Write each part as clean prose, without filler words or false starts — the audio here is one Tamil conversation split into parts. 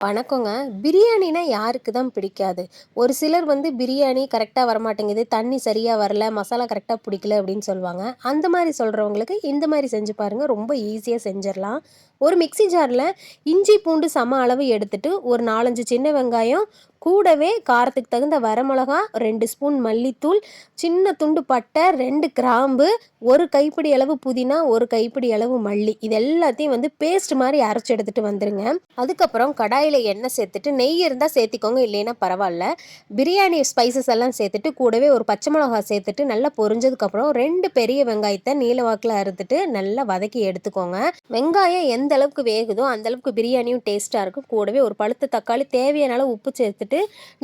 வணக்கங்க. பிரியாணினா யாருக்கு தான் பிடிக்காது? ஒரு சிலர் பிரியாணி கரெக்ட்டா வரமாட்டேங்குது, தண்ணி சரியா வரல, மசாலா கரெக்ட்டா பிடிக்கல அப்படின்னு சொல்லுவாங்க. அந்த மாரி சொல்றவங்களுக்கு இந்த மாரி செஞ்சு பாருங்க. ரொம்ப ஈஸியா செஞ்சிரலாம். ஒரு மிக்ஸி ஜார்ல இஞ்சி, பூண்டு சம அளவு எடுத்துட்டு, ஒரு 4, 5 சின்ன வெங்காயம், கூடவே காரத்துக்கு தகுந்த வரமிளகா, 2 ஸ்பூன் மல்லித்தூள், சின்ன துண்டு பட்டை, 2 கிராம்பு, 1 கைப்பிடி அளவு புதினா, 1 கைப்பிடி அளவு மல்லி. இது எல்லாத்தையும் பேஸ்ட் மாரி அரைச்சு எடுத்துட்டு வந்துருங்க. அதுக்கப்புறம் கடாயில எண்ணெய் சேர்த்துட்டு, நெய் இருந்தா சேர்த்திக்கோங்க, இல்லைன்னா பரவால்ல. பிரியாணி ஸ்பைசஸ் எல்லாம் சேர்த்துட்டு, கூடவே ஒரு பச்சை மிளகாய் சேர்த்துட்டு, நல்லா பொரிஞ்சதுக்கப்புறம் 2 பெரிய வெங்காயத்த நீல வாக்குல அறுத்துட்டு, நல்லா வதக்கி எடுத்துக்கோங்க. வெங்காயம் எந்த அளவுக்கு வேகுதோ, அந்த அளவுக்கு பிரியாணியும் டேஸ்ட்டா இருக்கும். கூடவே ஒரு பழுத்த தக்காளி, தேவையான அளவு உப்பு சேர்த்துட்டு,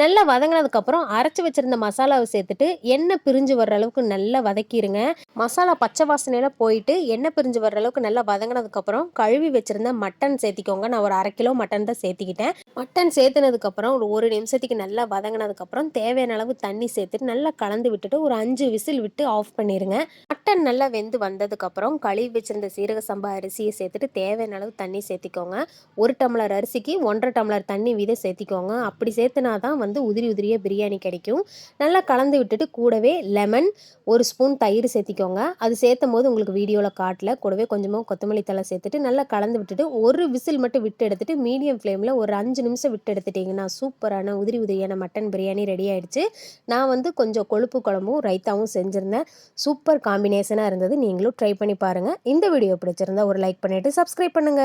நல்லா வதங்குனதுக்கப்புறம் அரைச்சு வச்சிருந்த மசாலாவ சேர்த்துட்டு, எண்ணெய் பிரிஞ்சு வர்ற அளவுக்கு நல்லா வதக்கிருங்க. மசாலா பச்சை வாசனையெல்லாம் போயிட்டு, எண்ணெய் பிரிஞ்சு வர்ற அளவுக்கு நல்லா வதங்குனதுக்கப்புறம், கழுவி வச்சிருந்த மட்டன் சேர்த்திக்கோங்க. நான் ஒரு 1/2 கிலோ மட்டன் தான் சேர்த்திக்கிட்டேன். மட்டன் சேர்த்துனதுக்கப்புறம் ஒரு 1 நிமிஷத்துக்கு நல்லா வதங்குனதுக்கப்புறம், தேவையான அளவு தண்ணி சேர்த்துட்டு, நல்லா கலந்து விட்டுட்டு, ஒரு 5 விசில் விட்டு ஆஃப் பண்ணிருங்க. மட்டன் நல்லா வெந்து வந்ததுக்கப்புறம், கழுவி வச்சிருந்த சீரக சம்பா அரிசிய சேர்த்துட்டு, தேவையான அளவு தண்ணி சேர்த்திக்கோங்க. 1 டம்ளர் அரிசிக்கு 1 1/2 டம்ளர் தண்ணி வீதம் சேர்த்திக்கோங்க. அப்படி சேர்த்துனா தான் உதிரி உதிரியா பிரியாணி கிடைக்கும். நல்லா கலந்து விட்டுட்டு, கூடவே லெமன், 1 ஸ்பூன் தயிர் சேர்த்திக்கோங்க. அது சேர்த்தம்போது உங்களுக்கு வீடியோல காட்டல. கூடவே கொஞ்சமா கொத்தமல்லி தழை சேர்த்துட்டு, நல்லா கலந்து விட்டுட்டு, ஒரு விசில் மட்டும் விட்டு எடுத்துட்டு, மீடியம் ஃப்ளேம்ல ஒரு 5 நிமிஷம் விட்டு எடுத்துட்டீங்கன்னா, சூப்பரான உதிரி உதிரியான மட்டன் பிரியாணி ரெடி ஆயிடுச்சு. நான் கொஞ்சம் கொழுப்பு குழம்பும், ரைத்தாவும் செஞ்சிருந்தேன். சூப்பர் காம்பினேஷனா இருந்தது. நீங்களும் ட்ரை பண்ணி பாருங்க. இந்த வீடியோ பிடிச்சிருந்தா ஒரு லைக் பண்ணிட்டு சப்ஸ்கிரைப் பண்ணுங்க.